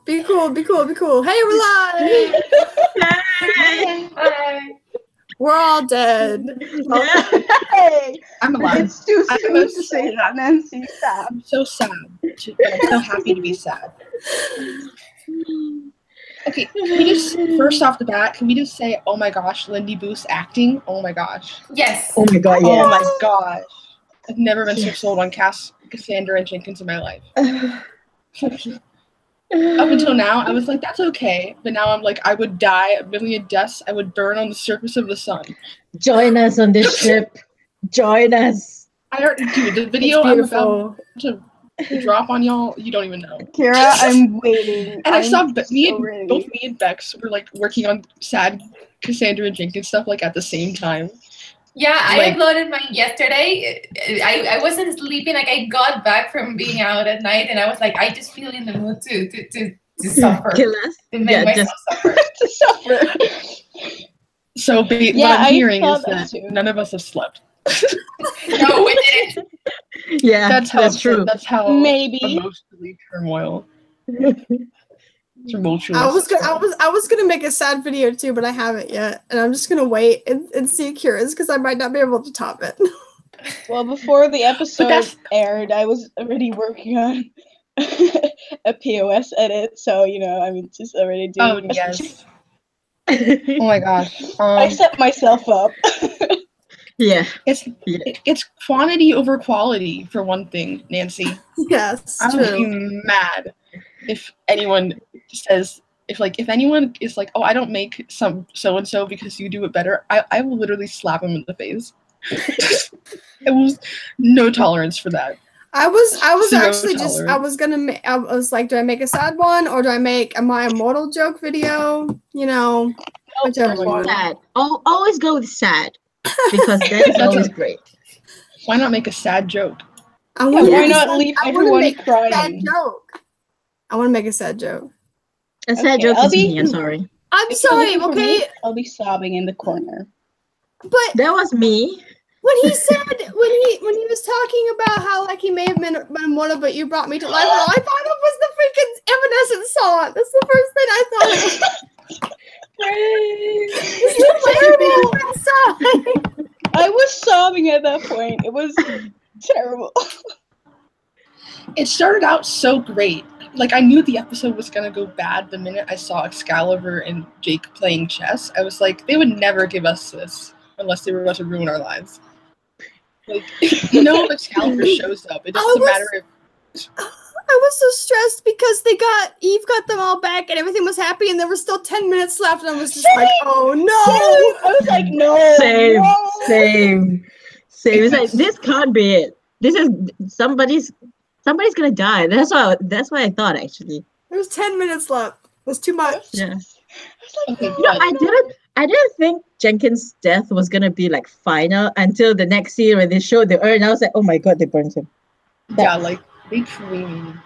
Be cool. Be cool. Be cool. Hey, we're live. Hi. We're all dead. Hey, I'm alive. it's too soon to say that, Nancy. Stop. I'm so sad. But I'm so happy to be sad. Okay, can we just, first off the bat, can we just say, oh my gosh, Lindy Booth's acting? Oh my gosh. Yes. Oh my god, Oh yeah. my gosh. I've never been so sold on Cassandra and Jenkins in my life. Up until now, I was like, that's okay. But now I'm like, I would die a million deaths. I would burn on the surface of the sun. Join us on this ship. Join us. I already do. The video I'm about to drop on y'all, you don't even know. Kira, I'm waiting. And I saw I'm both me and Becks were like working on sad Cassandra and Jenkins stuff like at the same time. Yeah, I Like- uploaded mine yesterday. I wasn't sleeping. Like I got back from being out at night, and I was like, I just feel in the mood to suffer, Kill us. to make myself suffer. to suffer. So what I'm hearing is that none of us have slept. No, we didn't. Yeah, That's true. That's how Maybe. emotionally turmoil. Tumultuous. I was gonna make a sad video too, but I haven't yet, and I'm just gonna wait and see Kira's because I might not be able to top it. Well, before the episode aired, I was already working on a POS edit, so I'm just already doing. Oh yes. Oh my gosh. I set myself up. Yeah. It's quantity over quality for one thing, Nancy. Yes, I would true. be mad if anyone says if anyone is like, oh, I don't make some so and so because you do it better. I will literally slap him in the face. It was no tolerance for that. I was Zero actually just I was like, do I make a sad one or do I make a My Immortal joke video? Whichever one. Sad. Always go with sad because that is always great. Why not make a sad joke? Why not leave everyone crying? Sad joke. I want to make a sad joke. A sad joke is me. I'm sorry. I'm sorry. Okay. I'll be sobbing in the corner. But that was me. When he said when he was talking about how like he may have been immortal, but you brought me to life, I thought it was the freaking Evanescence song. That's the first thing I thought. It's terrible. I was sobbing at that point. It was terrible. It started out so great. Like, I knew the episode was gonna go bad the minute I saw Excalibur and Jake playing chess. I was like, they would never give us this unless they were about to ruin our lives. Like, if Excalibur shows up, it doesn't matter if... I was so stressed because Eve got them all back and everything was happy and there were still 10 minutes left and I was just like, oh no! I was like, no! Same. It's like, this can't be it. This is... Somebody's gonna die. That's why I thought, actually. There's 10 minutes left. That's too much. Yeah. Okay, I didn't think Jenkins' death was gonna be like final until the next scene when they showed the urn. I was like, oh my god, they burned him. Yeah, like they cremated him.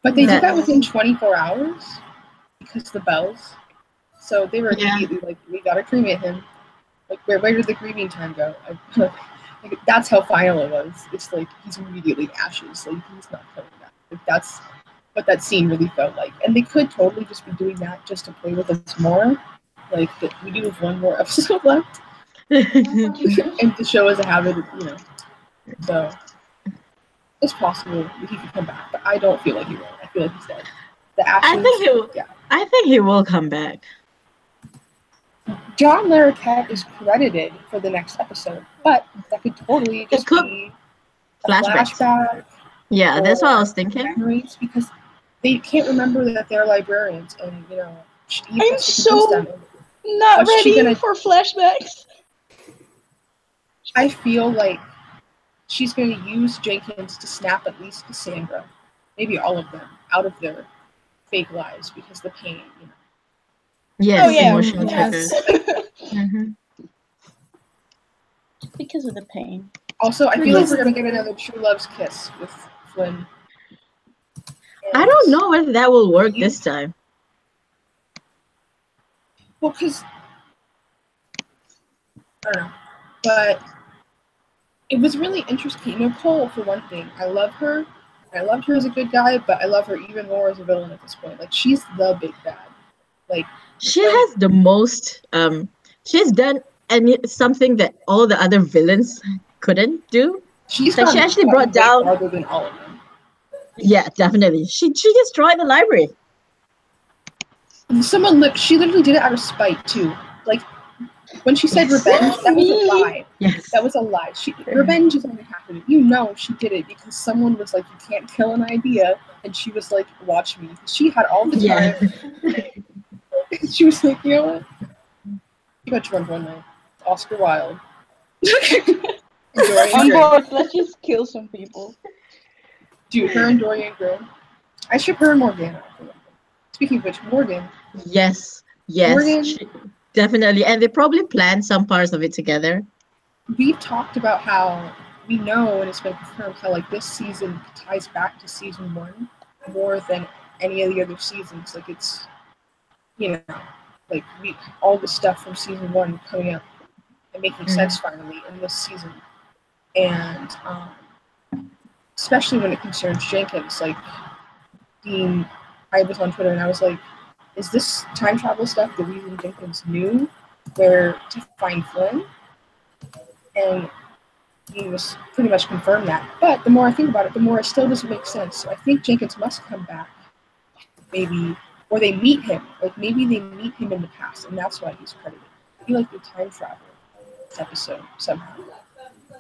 But they did that within 24 hours because the bells. So they were immediately like, we gotta cremate him. Like, where did the grieving time go? Like, that's how final it was. It's like he's immediately ashes. Like, he's not coming back. Like, that's what that scene really felt like. And they could totally just be doing that just to play with us more. Like, we do have one more episode left. And the show has a habit, So, it's possible that he could come back. But I don't feel like he will. I feel like he's dead. The ashes, I think he will come back. John Larroquette is credited for the next episode, but that could totally just be a flashback. Yeah, that's what I was thinking. Memories, because they can't remember that they're librarians, and I'm so not ready for flashbacks. I feel like she's going to use Jenkins to snap at least Cassandra, maybe all of them, out of their fake lives because the pain. Yes, emotional triggers. Because of the pain. Also, I feel like we're going to get another True Love's kiss with Flynn. I don't know whether that will work this time. Well, because... I don't know. But it was really interesting. Nicole, for one thing, I love her, I loved her as a good guy, but I love her even more as a villain at this point. Like, she's the big bad. Like, She has the most. She's done something that all the other villains couldn't do. she's Like, she gone actually way brought down. farther than all of them. Yeah, definitely. She destroyed the library. She literally did it out of spite too. Like, when she said Yes. revenge, that was a lie. Yes. That was a lie. Revenge is only happening. You know she did it because someone was like, you can't kill an idea. And she was like, watch me. She had all the time. Yeah. She was like, you know what? You got drunk one night. Oscar Wilde. On board, let's just kill some people. Dude, her and Dorian Gray. I ship her and Morgana. Speaking of which, Morgan. Yes. Morgan, Definitely. And they probably planned some parts of it together. we've talked about how we know, and it's been confirmed, how like this season ties back to season 1 more than any of the other seasons. Like, it's, you know, like all the stuff from season 1 coming up and making sense finally in this season. And especially when it concerns Jenkins, like, I was on Twitter and I was like, is this time travel stuff the reason Jenkins knew where to find Flynn? And he was pretty much confirmed that. But the more I think about it, the more it still doesn't make sense. So I think Jenkins must come back, maybe, or they meet him. Like, maybe they meet him in the past, and that's why he's credited. I feel like the time travel episode somehow.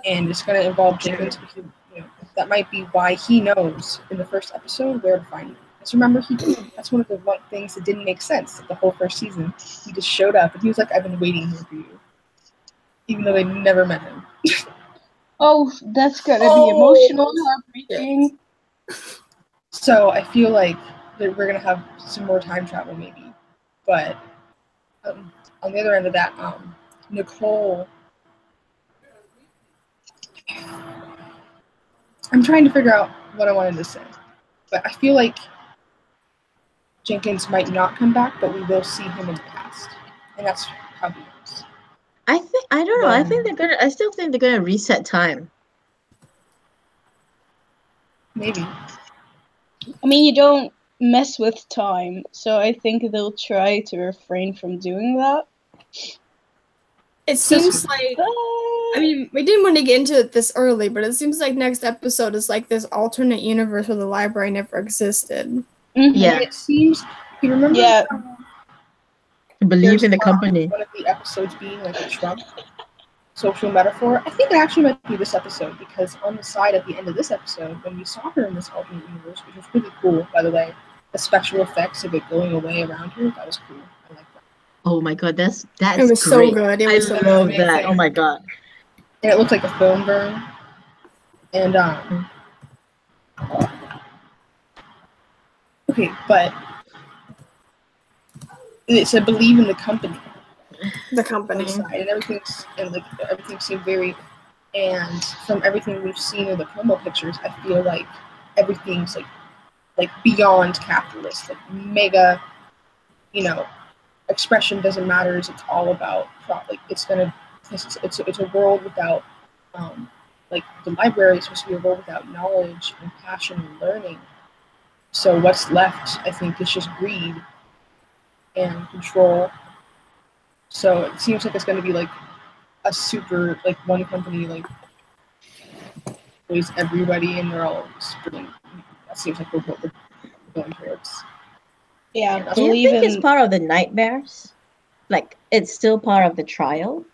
And it's going to involve Jenkins because, you know, that might be why he knows in the first episode where to find him. Because remember, that's one of the things that didn't make sense the whole first season. He just showed up and he was like, I've been waiting here for you. Even though they never met him. Oh, that's gonna be emotional and heartbreaking. So I feel like that we're gonna have some more time travel maybe. But on the other end of that, Nicole, I'm trying to figure out what I wanted to say. But I feel like Jenkins might not come back, but we will see him in the past. And that's how he is. I don't know. I still think they're gonna reset time. Maybe. I mean, you don't mess with time, so I think they'll try to refrain from doing that. It seems like, I mean, we didn't want to get into it this early, but it seems like next episode is like this alternate universe where the library never existed. Yeah. And it seems, you remember? Yeah. Believe in the company. One of the episodes being like a Trump social metaphor. I think it actually might be this episode because on the side at the end of this episode, when we saw her in this alternate universe, which was really cool, by the way, the special effects of it going away around her, that was cool. I like that. Oh my god, that's It was great. so good. It was I so love good. that. Oh my god. And it looked like a film burn. And okay, but it said believe in the company. The company. Side, and everything seemed very, and from everything we've seen in the promo pictures, I feel like everything's like beyond capitalist, like mega, you know, expression doesn't matter. It's all about like it's a world without like the library is supposed to be a world without knowledge and passion and learning. So what's left, I think, is just greed and control. So it seems like it's going to be like a super, like one company, like plays everybody, and they're all splitting. That seems like what we're going towards. Yeah, Do you think it's part of the nightmares? Like it's still part of the trial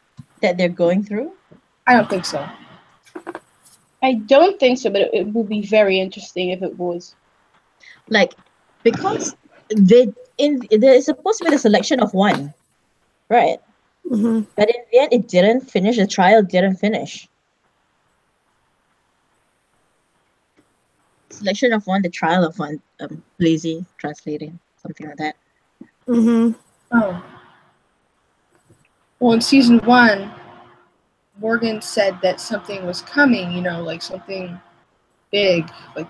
that they're going through? I don't think so. I don't think so, but it would be very interesting if it was. Like because there's supposed to be the selection of one. Right. Mm-hmm. But in the end, it didn't finish. The trial didn't finish. Selection of one, the trial of one. Lazy translating, something like that. Mm-hmm. Oh. Well, in season 1, Morgan said that something was coming. You know, like something big, like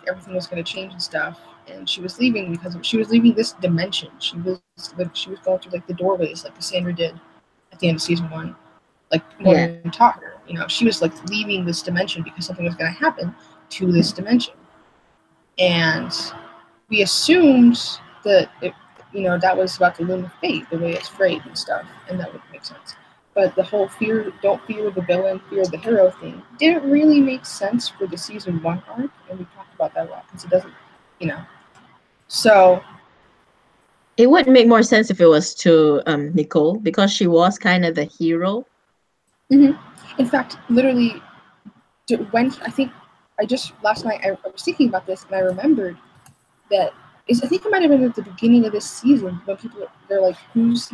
everything was going to change and stuff. And she was leaving because she was leaving this dimension. She was going through like the doorways, like Cassandra did at the end of season 1. Like Morgan taught her, you know, she was like leaving this dimension because something was going to happen to this dimension. and we assumed that that was about the loom of fate, the way it's frayed and stuff, and that would make sense. But the whole don't fear the villain, fear the hero thing didn't really make sense for the season 1 arc, and we talked about that a lot because it doesn't, So it would make more sense if it was to Nicole, because she was kind of the hero. In fact, literally, when last night I was thinking about this, and I remembered that I think it might have been at the beginning of this season when they're like, "Who's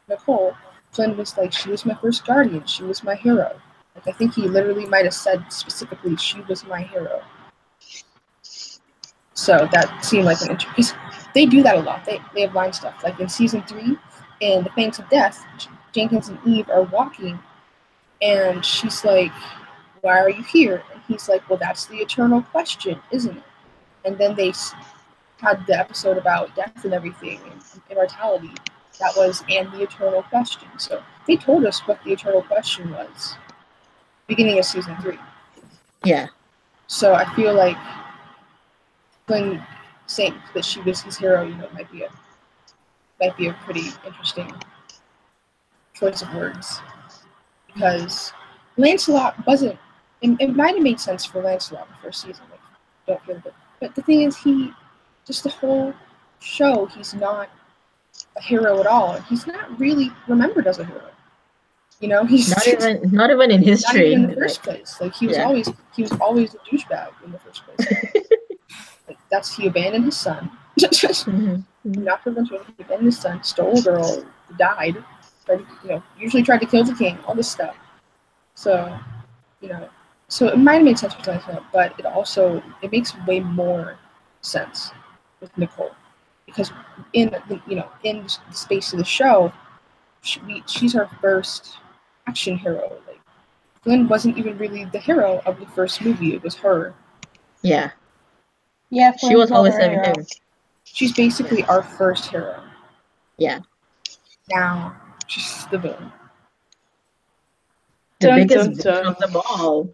Nicole?" Flynn was like, "She was my first guardian. She was my hero." Like, I think he literally might have said specifically, "She was my hero." So that seemed like an because they do that a lot. They have line stuff like in season 3, in the Fangs of Death, Jenkins and Eve are walking, and she's like, "Why are you here?" And he's like, "Well, that's the eternal question, isn't it?" And then they had the episode about death and everything and immortality. That was "and the eternal question." So they told us what the eternal question was, beginning of season 3. Yeah. So I feel like Flynn saying that she was his hero, might be a pretty interesting choice of words, because Lancelot wasn't. It might have made sense for Lancelot in the first season, like don't feel it. But the thing is, just the whole show, he's not a hero at all. He's not really remembered as a hero. He's not even in history. Not even in the first place. Like he was always a douchebag in the first place. Like, he abandoned his son. Not for eventually, he abandoned his son, stole a girl, died, usually tried to kill the king, all this stuff. So, so it might have made sense for Lancelot, but it makes way more sense with Nicole, because in the space of the show, she's our first action hero. Like, Flynn wasn't even really the hero of the first movie; it was her. Yeah. Yeah, she was always having him. She's basically our first hero. Yeah. Now she's the villain. The biggest villain of them all.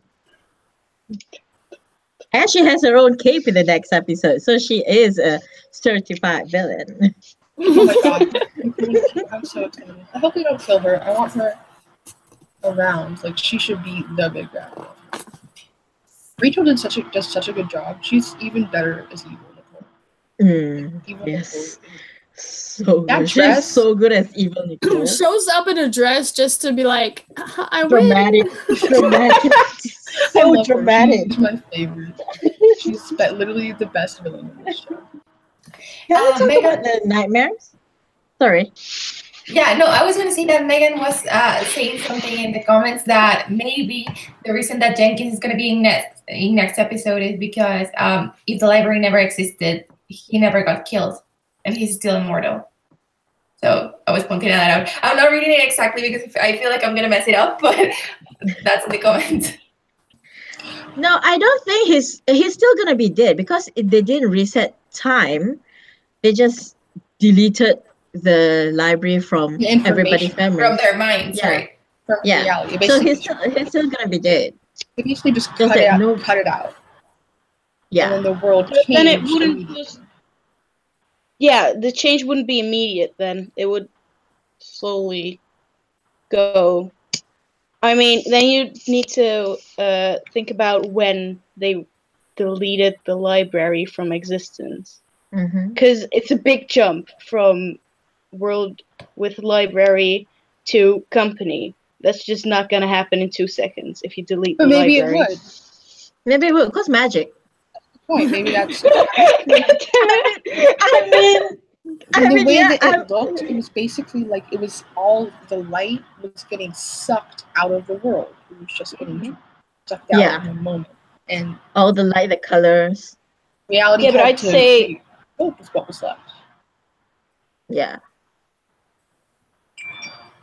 And she has her own cape in the next episode, so she is a certified villain. Oh my god. I'm so excited. I hope they don't kill her. I want her around. Like, she should be the big bad. Rachel does such a good job. She's even better as evil Nicole. Evil yes. Nicole. So good. She's so good as evil Nicole. Shows up in a dress just to be like, I dramatic. win. Dramatic. So dramatic. She's my favorite. She's literally the best villain in this show. Can we talk about the nightmares? Sorry. Yeah, no, I was going to say that Megan was saying something in the comments that maybe the reason that Jenkins is going to be in next episode is because if the library never existed, he never got killed, and he's still immortal. So I was pointing that out. I'm not reading it exactly because I feel like I'm going to mess it up, but that's in the comments. No, I don't think he's still going to be dead, because they didn't reset time. They just deleted the library from everybody's memory. From their minds, right? From reality. So he's still going to be dead. They basically just cut it out. Yeah. And then the world changed. Then it wouldn't just... Yeah, the change wouldn't be immediate then. It would slowly go. I mean, then you need to think about when they deleted the library from existence. Because it's a big jump from world with library to company. That's just not going to happen in 2 seconds if you delete the library. Maybe it would. Maybe it would, because magic. Point. Maybe that's. I mean, the way that it looked, it was basically like it was all the light was getting sucked out of the world. It was just getting sucked out in a moment, and all the light, the colors. Reality. Yeah, but I'd say hope is what was left. Yeah.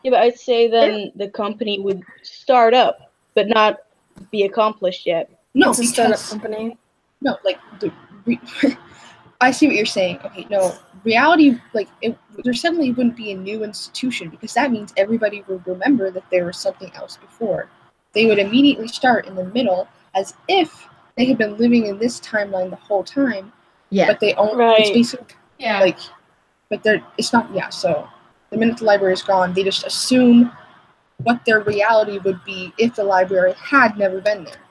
Yeah, but I'd say then the company would start up, but not be accomplished yet. No, it's a startup company. No, like I see what you're saying. Okay, no, reality, like there suddenly wouldn't be a new institution, because that means everybody would remember that there was something else before. They would immediately start in the middle as if they had been living in this timeline the whole time. Yeah. But they own Right. it's basically Yeah. like, but it's not. Yeah. So the minute the library is gone, they just assume what their reality would be if the library had never been there.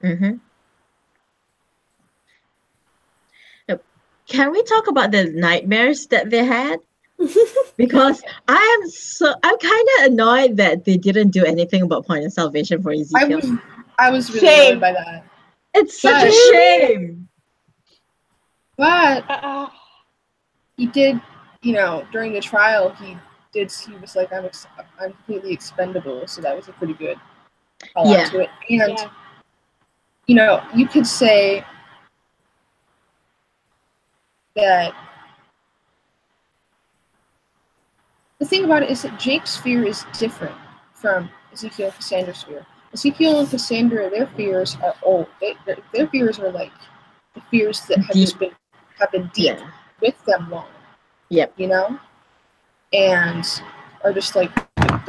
Mm-hmm. Can we talk about the nightmares that they had? Because I'm kind of annoyed that they didn't do anything about point of salvation for Ezekiel. I was really Shame. annoyed by that. It's such a But- shame. But he did, during the trial, he was like, I'm completely expendable, so that was a pretty good call Yeah. out to it. And, you could say that the thing about it is that Jake's fear is different from Ezekiel and Cassandra's fear. Ezekiel and Cassandra, their fears are old. Their fears are like the fears that have Deep. just been deep Yeah. with them long. Yep. And are just like, and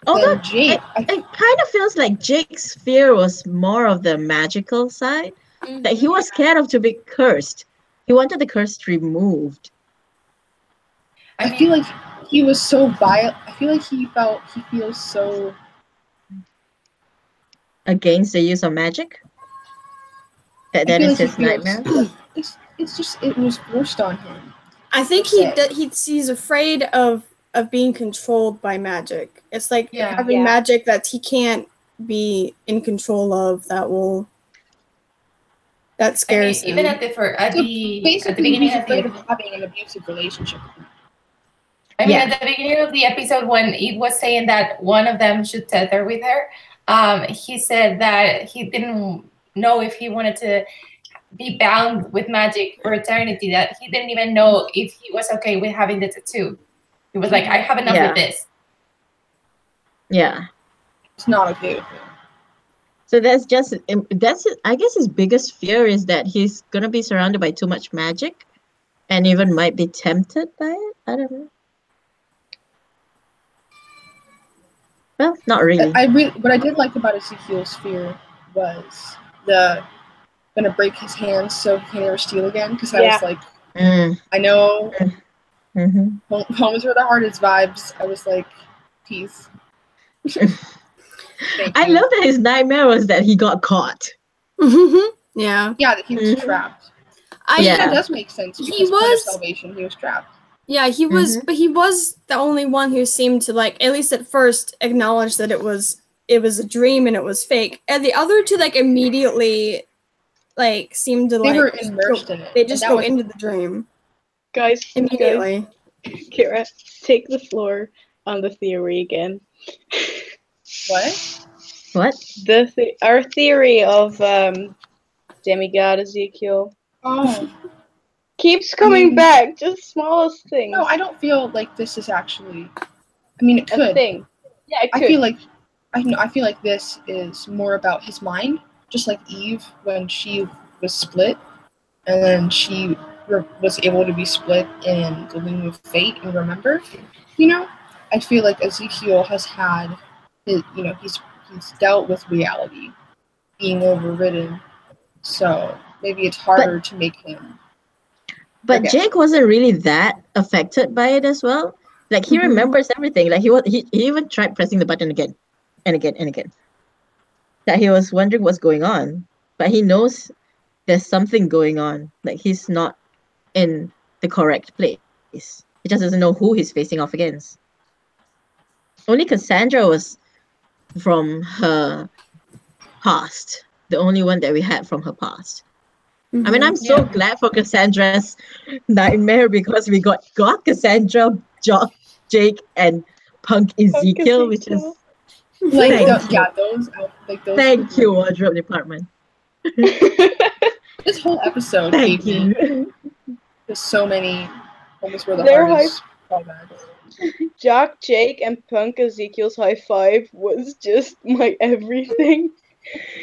Although then Jake, it kind of feels like Jake's fear was more of the magical side. That he was scared of to be cursed. He wanted the curse removed. I feel like he was so violent. I feel like he feels so Against the use of magic. That I feel is like his he feels nightmare. like it's just it was forced on him. I think he's afraid of being controlled by magic. It's like having magic that he can't be in control of. That scares him. Even at the beginning he's of afraid the of having an abusive relationship with him. at the beginning of the episode when it was saying that one of them should tether with her, he said that he didn't know if he wanted to be bound with magic for eternity, that he didn't even know if he was okay with having the tattoo. He was like, I have enough with this. Yeah. It's not okay with him. So I guess his biggest fear is that he's gonna be surrounded by too much magic and even might be tempted by it. I don't know. Well, not really. What I did like about Ezekiel's fear was gonna break his hands so he can't ever steal again, because I was like, I know home is where the heart is vibes. I was like, peace. I love that his nightmare was that he got caught. Yeah. Yeah, that he was trapped. That does make sense. Because He was salvation. He was trapped. Yeah, he was, but he was the only one who seemed to, like, at least at first, acknowledge that it was a dream and it was fake. And the other two, like, immediately, like, seemed to, like, they were immersed in it. They just go into the dream. Guys, immediately. Kira, take the floor on the theory again. What? Our theory of demigod Ezekiel. Oh. Keeps coming back, just smallest things. No, I don't feel like this is actually. I mean, it could. Thing. Yeah, it could. I feel like this is more about his mind, just like Eve when she was split, and then she was able to be split in the Loom of Fate and remember. I feel like Ezekiel has had, he's dealt with reality being overridden, so maybe it's harder to make him. But Jake wasn't really that affected by it as well. Like, he remembers everything. Like, he even tried pressing the button again and again and again. That he was wondering what's going on. But he knows there's something going on. Like, he's not in the correct place. He just doesn't know who he's facing off against. Only Cassandra was from her past. The only one that we had from her past. I mean, I'm so glad for Cassandra's nightmare because we got Cassandra, Jake, and Punk Ezekiel, which is like those. Thank you, wardrobe department. This whole episode Thank gave you. me there's so many almost where the heart is. Jock, Jake, and Punk Ezekiel's high five was just my everything.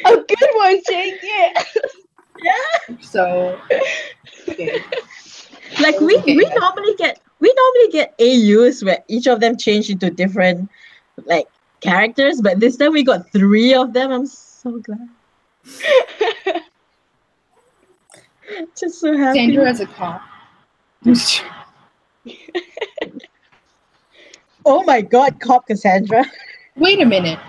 A good one, Jake. Yeah. Yeah. So, like we normally get AUs where each of them change into different like characters, but this time we got 3 of them. I'm so glad. Just so happy. Sandra as a cop. Oh my god, Cop Cassandra. Wait a minute.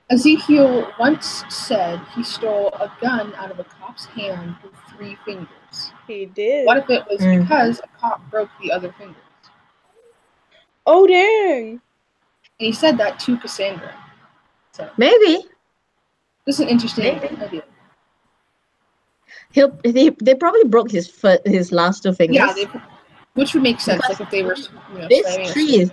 Ezekiel once said he stole a gun out of a cop's hand with 3 fingers. He did. What if it was because a cop broke the other fingers? Oh, dang. And he said that to Cassandra. So Maybe. this is an interesting idea. They probably broke his last 2 fingers. Yeah, which would make sense, Because like if they were, This tree,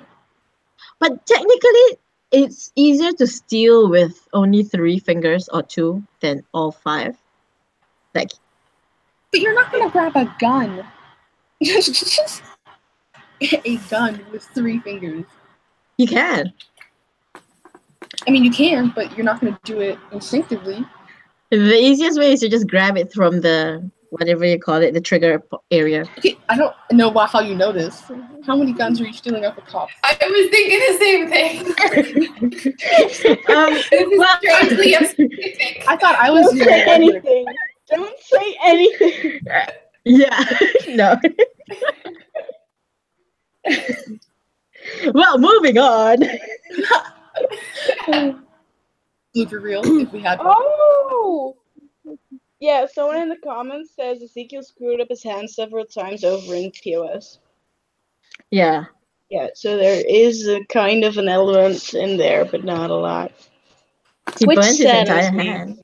but technically, it's easier to steal with only 3 fingers or 2 than all 5. Like, but you're not gonna grab a gun. Just a gun with 3 fingers. you can. I mean, you can, but you're not gonna do it instinctively. The easiest way is to just grab it from the whatever you call it, the trigger area. Okay, I don't know how you know this. How many guns are you stealing off a cop? I was thinking the same thing. This is well, strangely specific. I thought I was Don't the say only one. anything. Don't say anything. yeah, no. Well, moving on. Blooper reel, if we had one. Oh! Yeah, someone in the comments says Ezekiel screwed up his hand several times over in POS. Yeah. Yeah, so there is a kind of an element in there, but not a lot. He Which burnt his Sanne entire is he? hand.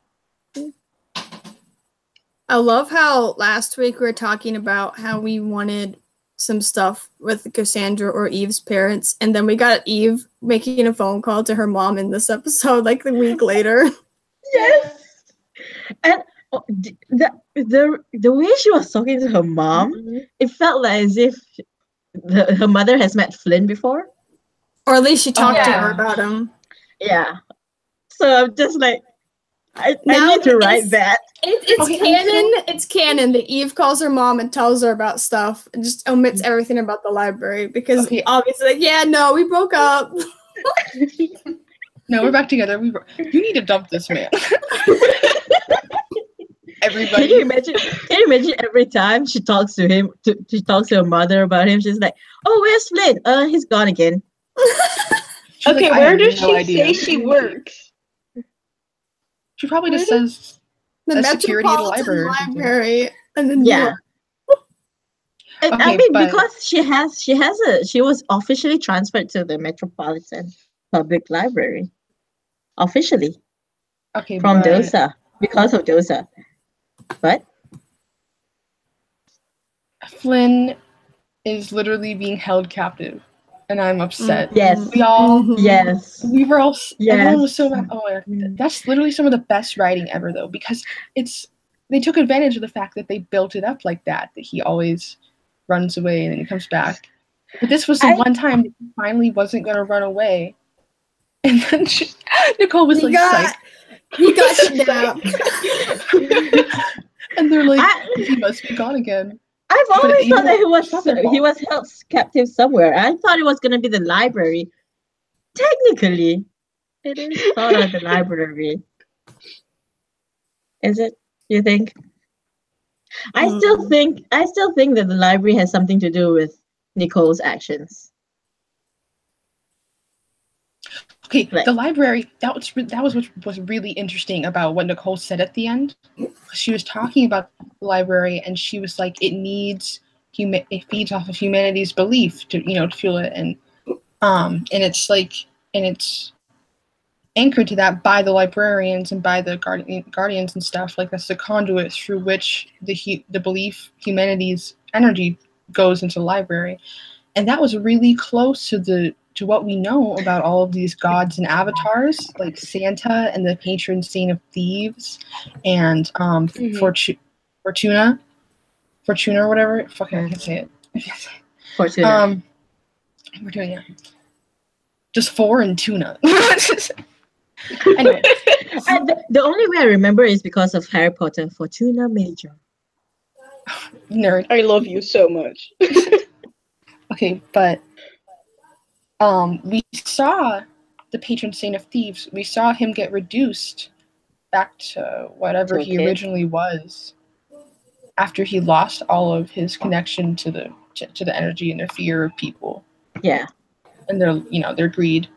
I love how last week we were talking about how we wanted some stuff with Cassandra or Eve's parents, and then we got Eve making a phone call to her mom in this episode like the week later. Yes. And the way she was talking to her mom, it felt like as if her mother has met Flynn before. Or at least she talked to yeah. her about him. Yeah. So I'm just like, I Now need to write it's- that. It's Okay, canon. It's canon that Eve calls her mom and tells her about stuff and just omits everything about the library because Okay. obviously, like, yeah, no, we broke up. No, we're back together. You need to dump this man. Everybody. Can you imagine? Can you imagine every time she talks to him, she talks to her mother about him? She's like, "Oh, where's Flynn? He's gone again." She's Okay, like, I where have does no she idea. say she works? She probably just Where says The a security at the Metropolitan library or something. Library, and then Yeah. And, I Okay, mean, but- because she was officially transferred to the Metropolitan Public Library, officially okay, from but DOSA because of DOSA. But Flynn is literally being held captive, and I'm upset. yes, We all, Mhm. yes, we were all, everyone was Yes. so mad. Oh my god, that's literally some of the best writing ever, though, because they took advantage of the fact that they built it up like that he always runs away and then he comes back. But this was the one time that he finally wasn't gonna run away, and then Nicole was like, "Psych." He got kidnapped. And they're like, I- he must be gone again. I've But always you thought that know, it's not their he fault. was held captive somewhere. I thought it was gonna be the library. Technically, it is sort of the library. Is it? You think? I still think that the library has something to do with Nicole's actions. Okay, Right. the library, that was what was really interesting about what Nicole said at the end. She was talking about the library, and she was like, it feeds off of humanity's belief to fuel it, and it's anchored to that by the librarians and by the guardians and stuff. Like, that's the conduit through which the belief, humanity's energy goes into the library, and that was really close to what we know about all of these gods and avatars, like Santa and the patron saint of thieves, and Fortuna or whatever. Fuck, I can't say it. Fortuna. Fortuna. Just 4 and tuna. Anyway, The only way I remember is because of Harry Potter. Fortuna Major. nerd. I love you so much. Okay, but we saw the patron saint of thieves, we saw him get reduced back to whatever he originally was after he lost all of his connection to the energy and their fear of people. Yeah. And their greed.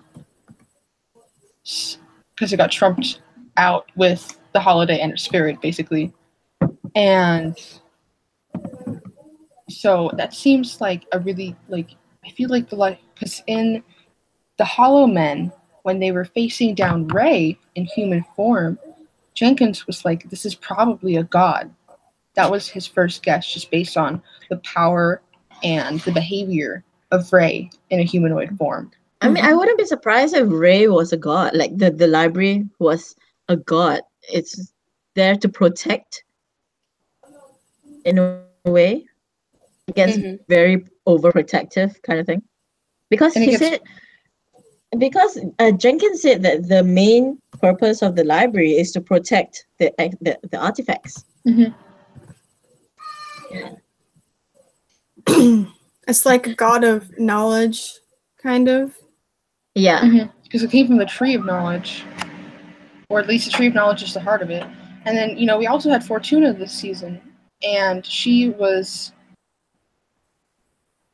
Because it got trumped out with the holiday and its spirit, basically. And so that seems like a really, like, I feel like because in the Hollow Men, when they were facing down Ray in human form, Jenkins was like, this is probably a god. That was his first guess, just based on the power and the behavior of Ray in a humanoid form. I mean, I wouldn't be surprised if Ray was a god. Like the library was a god. It's there to protect, in a way, against very overprotective kind of thing. Because Jenkins said that the main purpose of the library is to protect the artifacts. Mm-hmm. Yeah. It's like a god of knowledge, kind of. Yeah. Because it came from the tree of knowledge. Or at least the tree of knowledge is the heart of it. And then, we also had Fortuna this season. And she was...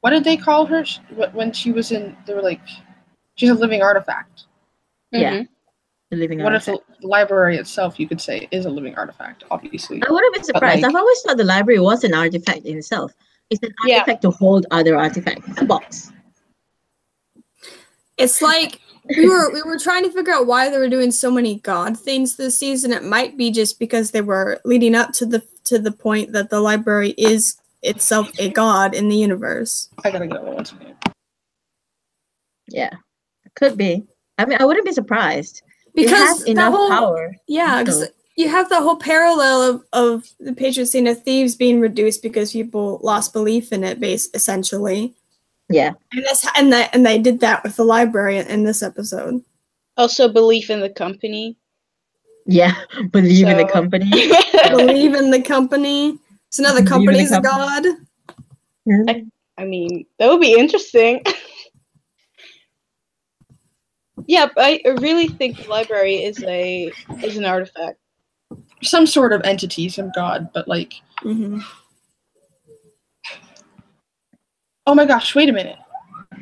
What did they call her? When she was in... They were like... She's a living artifact. Yeah. A living artifact. What if the library itself, you could say, is a living artifact, obviously. I wouldn't be surprised. I've always thought the library was an artifact in itself. It's an artifact to hold other artifacts. It's a box. It's like we were trying to figure out why they were doing so many god things this season. It might be just because they were leading up to the point that the library is itself a god in the universe. I gotta go once again. Yeah, it could be. I mean, I wouldn't be surprised. Because it has enough power. Yeah, because you have the whole parallel of the patron saint of thieves being reduced because people lost belief in it, essentially. Yeah, and they did that with the library in this episode. Also, belief in the company. Yeah, believe in the company. Believe in the company. So now the company's a god. I mean, that would be interesting. Yeah, but I really think the library is an artifact. Some sort of entity, some god, but like... Oh my gosh, wait a minute.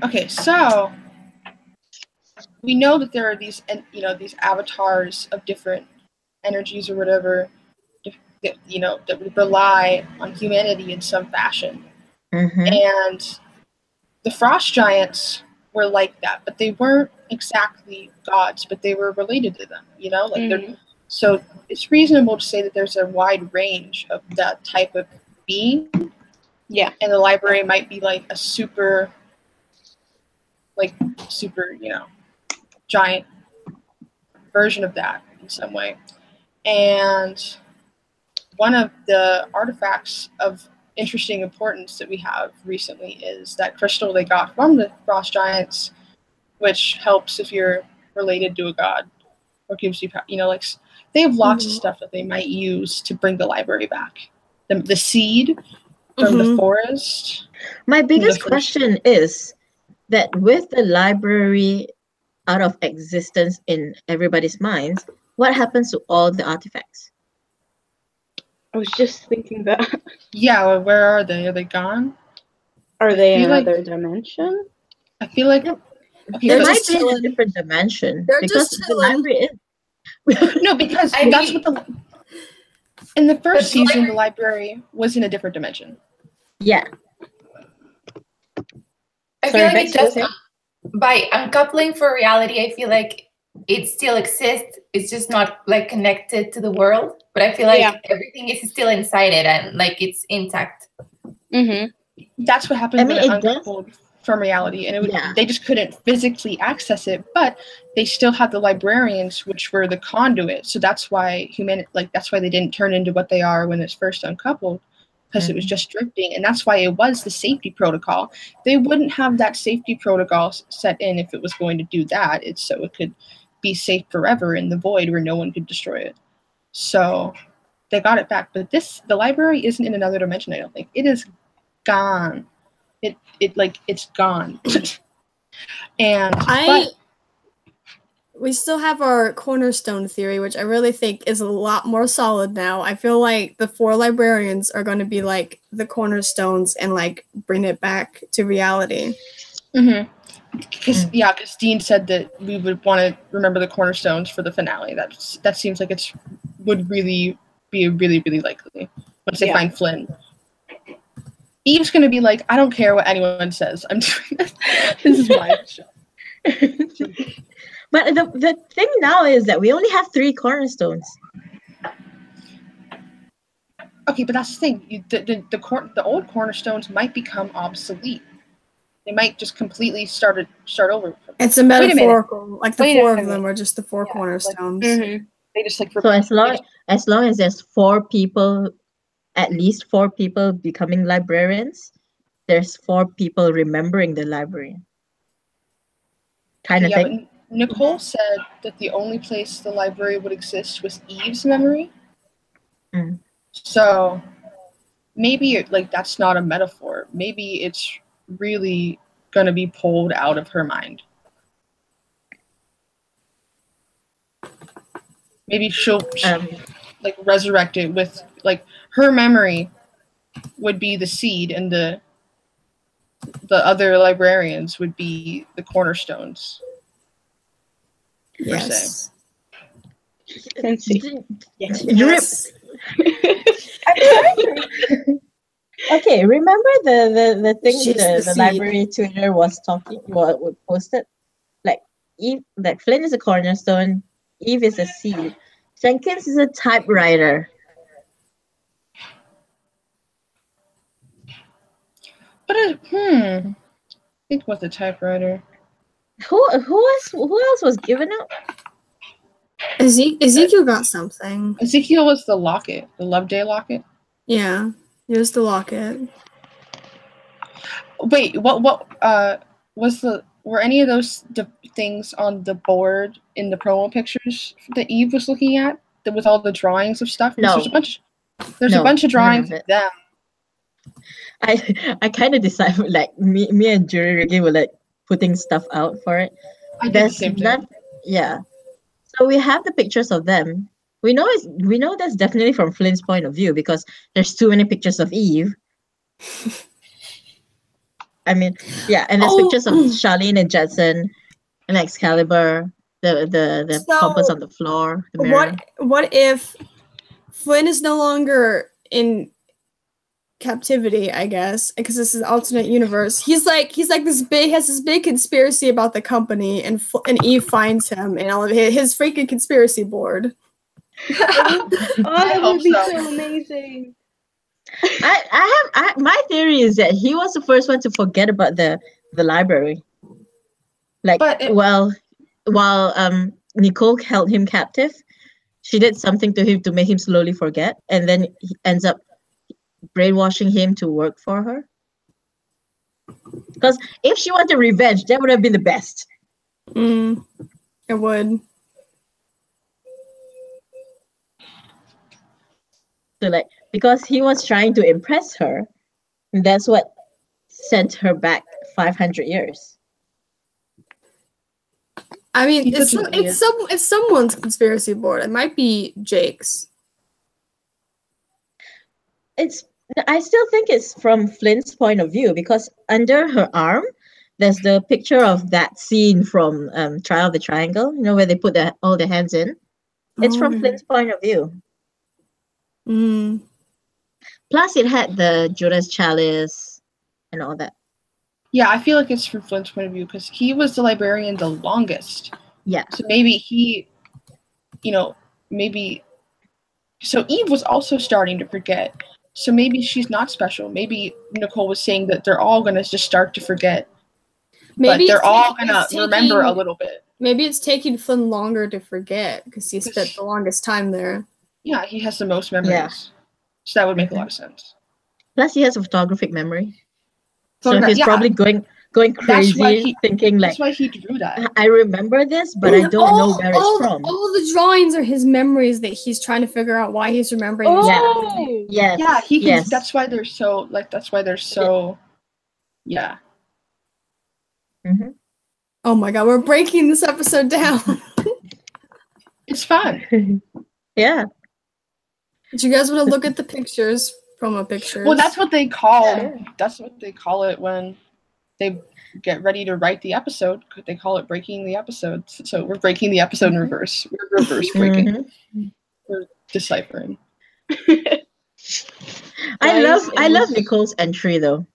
Okay, so... We know that there are these avatars of different energies or whatever, that rely on humanity in some fashion. And the frost giants were like that, but they weren't exactly gods, but they were related to them, so it's reasonable to say that there's a wide range of that type of being. Yeah. And the library might be like a super, giant version of that in some way. And one of the artifacts of interesting importance that we have recently is that crystal they got from the frost giants, which helps if you're related to a god, or gives you, they have lots of stuff that they might use to bring the library back. The seed from the forest. My biggest question is that with the library out of existence in everybody's minds, what happens to all the artifacts? I was just thinking that. Yeah, well, where are they? Are they gone? Are they in another dimension? I feel like they might be in a different dimension. They're because just the library is. No, because that's what in the first season, the library was in a different dimension. Yeah. I feel like it's just by uncoupling for reality, I feel like it still exists. It's just not like connected to the world. But I feel like everything is still inside it and like it's intact. That's what happened when it uncoupled from reality, and they just couldn't physically access it. But they still had the librarians, which were the conduit. So that's why that's why they didn't turn into what they are when it's first uncoupled. Because it was just drifting, and that's why it was the safety protocol. They wouldn't have that safety protocol set in if it was going to do that. It's so it could be safe forever in the void where no one could destroy it. So they got it back, but the library isn't in another dimension. I don't think it is gone. It's gone. And we still have our cornerstone theory, which I really think is a lot more solid now. I feel like the 4 librarians are going to be like the cornerstones and like bring it back to reality. Mm-hmm. Because Dean said that we would want to remember the cornerstones for the finale. That seems like it would really be really, really likely once they find Flynn. Eve's going to be like, I don't care what anyone says. I'm doing this. This is my show. But the thing now is that we only have 3 cornerstones. Okay, but that's the thing. The old cornerstones might become obsolete. They might just completely start over. It's a metaphorical. Like the 4 of them are just the 4 cornerstones. Mm-hmm. They just like. So as long as there's 4 people, at least 4 people becoming librarians, there's 4 people remembering the library. Kind of thing. But Nicole said that the only place the library would exist was Eve's memory. Mm. So maybe that's not a metaphor. Maybe it's really going to be pulled out of her mind. Maybe she'll resurrect it with her memory would be the seed, and the other librarians would be the cornerstones. Yes. Yes. Okay, remember the thing the library Twitter was posted? Like Eve, like Flynn is a cornerstone, Eve is a seed, Jenkins is a typewriter. But I think was a typewriter. Who else was given up? Ezekiel got something. Ezekiel was the locket, the Loveday locket. Yeah, it was the locket. Wait, what were any of those things on the board in the promo pictures that Eve was looking at with all the drawings of stuff? No. There's a bunch of drawings of them. I kind of decided like me and Jury Ricky were like putting stuff out for it. I did the same thing. Yeah. So we have the pictures of them. We know that's definitely from Flynn's point of view because there's too many pictures of Eve. I mean, yeah, and there's pictures of Charlene and Jetson and Excalibur, the compass on the floor, the mirror. What if Flynn is no longer in captivity, I guess, because this is an alternate universe. He's like this big conspiracy about the company, and Eve finds him and all of his freaking conspiracy board. That would be so amazing. My theory is that he was the first one to forget about the library. While Nicole held him captive, she did something to him to make him slowly forget, and then he ends up brainwashing him to work for her. Because if she wanted revenge, that would have been the best. It would. So because he was trying to impress her, and that's what sent her back 500 years. I mean, it's someone's conspiracy board. It might be Jake's. I still think it's from Flynn's point of view because under her arm, there's the picture of that scene from Trial of the Triangle. You know where they put all the hands in. It's from Flynn's point of view. Plus, it had the Judas Chalice and all that. Yeah, I feel like it's from Flynn's point of view because he was the librarian the longest. Yeah. So maybe so Eve was also starting to forget. So maybe she's not special. Maybe Nicole was saying that they're all going to just start to forget. Maybe they're all going to remember a little bit. Maybe it's taking Flynn longer to forget because he spent the longest time there. Yeah, he has the most memories. Yeah. So that would make a lot of sense. Plus, he has a photographic memory. So he's probably going crazy, thinking that's why he drew that. I remember this, but I don't know where it's from. All the drawings are his memories that he's trying to figure out why he's remembering. Yes. Yeah, he can. Yes. That's why they're so Yeah. Oh my God, we're breaking this episode down. It's fun. Yeah. Do you guys want to look at the pictures? Promo pictures. Well, that's what they call. That's what they call it when they get ready to write the episode. They call it breaking the episode. So we're breaking the episode in reverse. We're reverse breaking. Mhm. We're deciphering. I love Nicole's entry though.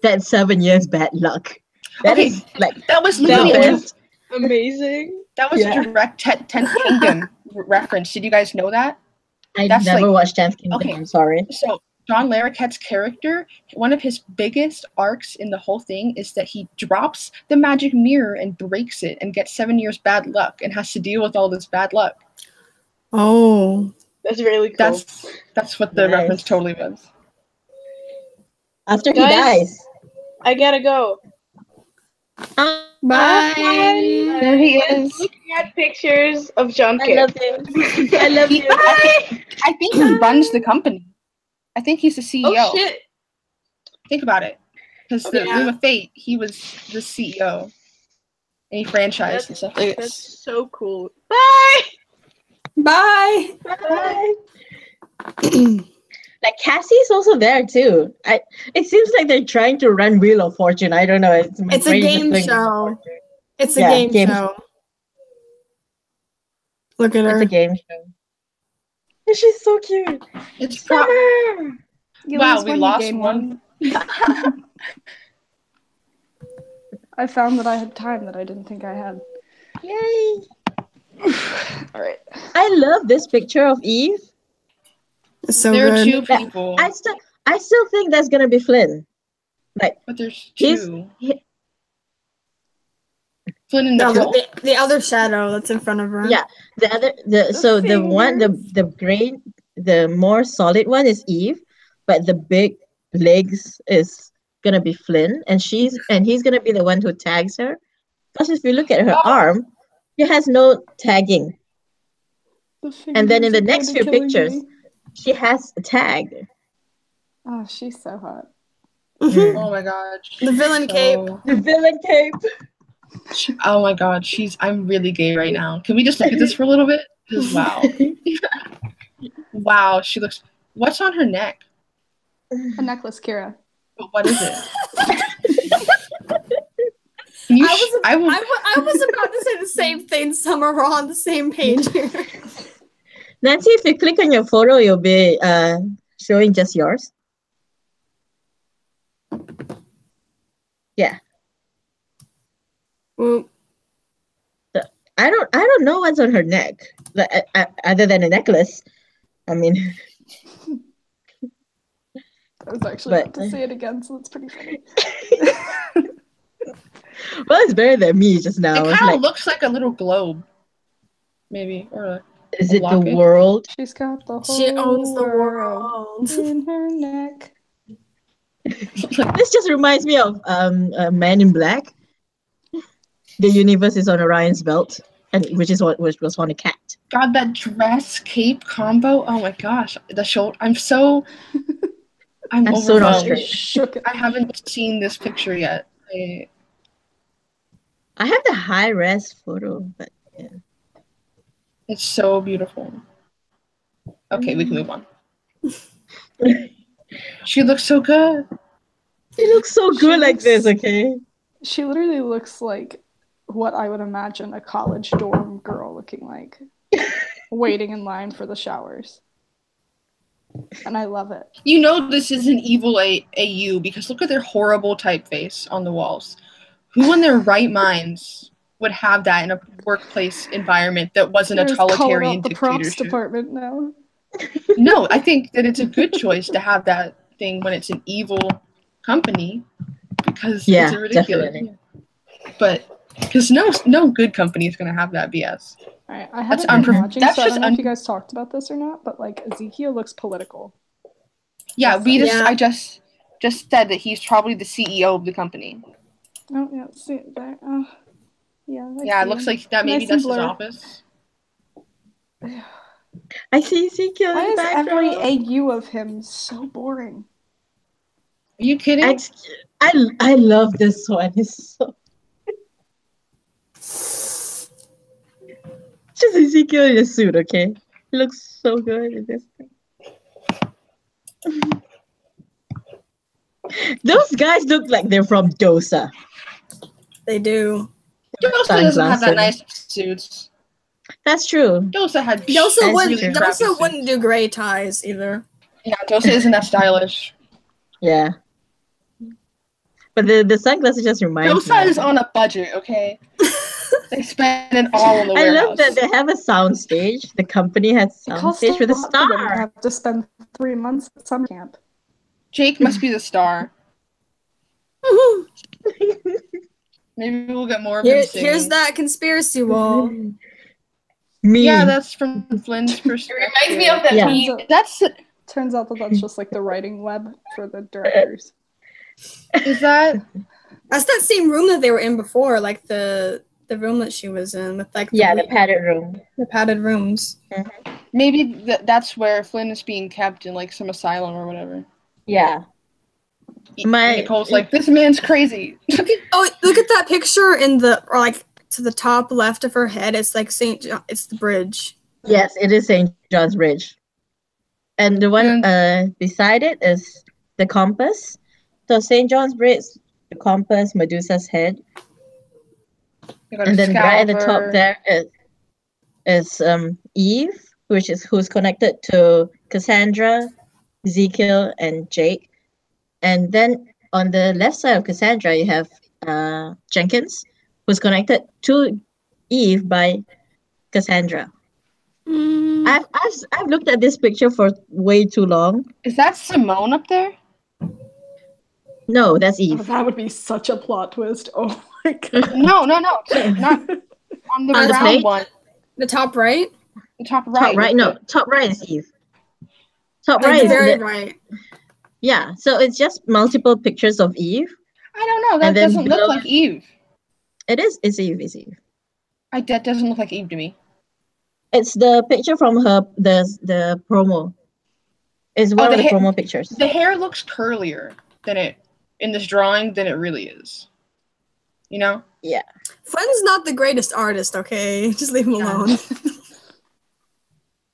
That 7 years bad luck. That Okay, is like that was that literally was Amazing. that was Yeah. a direct Tenth Kingdom reference. Did you guys know that? I That's never like- watched 10th Kingdom. okay. I'm sorry. So John Larroquette's character, one of his biggest arcs in the whole thing is that he drops the magic mirror and breaks it and gets 7 years bad luck and has to deal with all this bad luck. Oh. That's really cool. That's what the Nice. reference totally was. After he Guys, dies. I gotta go. Bye. There he is. Looking at pictures of John I Kip. love you. I love you. I think he runs the company. I think he's the CEO. Oh shit. Think about it. Because the Yeah. Loom of Fate, he was the CEO. And he franchised and stuff. That's so cool. Bye. Bye. Bye. Like Cassie's also there too. It seems like they're trying to run Wheel of Fortune. I don't know. It's It's a game show. It's a Yeah, game game show. Look at It's her. a game show. And she's so cute. It's Summer. wow, we lost one. I found that I had time that I didn't think I had. Yay. All right. I love this picture of Eve. It's so There are good. two people, I still think that's gonna be Flynn. Like but there's he's two. he- Flynn and No, Nicole. the other shadow that's in front of her. yeah. The gray, the more solid one is Eve, but the big legs is gonna be Flynn, and he's gonna be the one who tags her. Because if you look at her arm, she has no tagging, and then in the next few pictures, she has a tag. Oh, she's so hot. Mhm. Oh my god. The villain cape. The villain cape. Oh my god, I'm really gay right now. Can we just look at this for a little bit? Because wow. Wow, she looks. What's on her neck? A necklace, Kira. But what is it? Can you I was about to say the same thing, Summer. We're on the same page here. Nancy, if you click on your photo, you'll be showing just yours. Yeah. Well, I don't know what's on her neck, other than a necklace. I mean, I was actually about to say it again, so that's pretty funny. well, it's better than me just now. It It's kind of like, looks like a little globe, maybe, or a is it the locket. world? She's got the whole she owns the world world. in her neck. This just reminds me of Man in Black. The universe is on Orion's belt, and which was on a cat. God, that dress cape combo. Oh my gosh, the shoulder. I'm so so overwhelmed. nostalgic. Shook it. I haven't seen this picture yet. I have the high res photo, but yeah. It's so beautiful. Okay, we can move on. She looks so good. It looks so good like this. Okay. She literally looks like what I would imagine a college dorm girl looking like, waiting in line for the showers. And I love it. You know this is an evil AU because look at their horrible typeface on the walls. Who in their right minds would have that in a workplace environment that wasn't a Just calling totalitarian out the props dictatorship? department now. No, I think that it's a good choice to have that thing when it's an evil company because Yeah, it's a ridiculous. definitely. But because no good company is going to have that BS. All right, I That's haven't been unprof- watching, that's so I just don't know if you guys talked about this or not, but like Ezekiel looks political. Yeah, Yeah. I just said that he's probably the CEO of the company. Oh, yeah, see it there. Oh, yeah. I Yeah, it see looks him. like that. Maybe Nice and that's his blurred. office. I see Ezekiel Why in is the every background. AU of him so boring? Are you kidding? I love this one. It's Just Ezekiel in a suit, okay? He looks so good in this thing. Those guys look like they're from Dosa. They do. Dosa doesn't have that nice suits. That's true. Dosa had. Dosa really crappy wouldn't do gray ties either. Yeah, Dosa isn't that stylish. Yeah. But the sunglasses just remind me. Dosa is on a budget, okay? They spend it all on the warehouse. I love that they have a sound stage. The company has sound stage with a star. You have to spend 3 months at summer camp. Jake must be the star. Maybe we'll get more of him singing. Here's that conspiracy wall. Me. Yeah, that's from Flynn's perspective. It reminds me of that meme. That's Turns out that's just like the writing web for the directors. Is that? That's that same room that they were in before, like the room that she was in with like the padded room. The padded rooms. Mm-hmm. Maybe that's where Flynn is being kept in like some asylum or whatever. Yeah. Nicole's like, this man's crazy. Look at that picture to the top left of her head. It's like St. John. It's the bridge. Yes, it is St. John's Bridge. And the one beside it is the compass. So St. John's Bridge, the compass, Medusa's head. And then right at the top there is Eve, who's connected to Cassandra, Ezekiel, and Jake. And then on the left side of Cassandra, you have Jenkins, who's connected to Eve by Cassandra. I've looked at this picture for way too long. Is that Simone up there? No, that's Eve. Oh, that would be such a plot twist. Oh my god. No. Not on the round one. The top right? The top right. Top right. No, top right is Eve. Top right is very right. Yeah, so it's just multiple pictures of Eve. I don't know. That doesn't look like Eve. It is. It's Eve. It's Eve. That doesn't look like Eve to me. It's the picture from the promo. It's one of the promo pictures. The hair looks curlier in this drawing than it really is. You know? Yeah. Flynn's not the greatest artist, okay? Just leave him alone.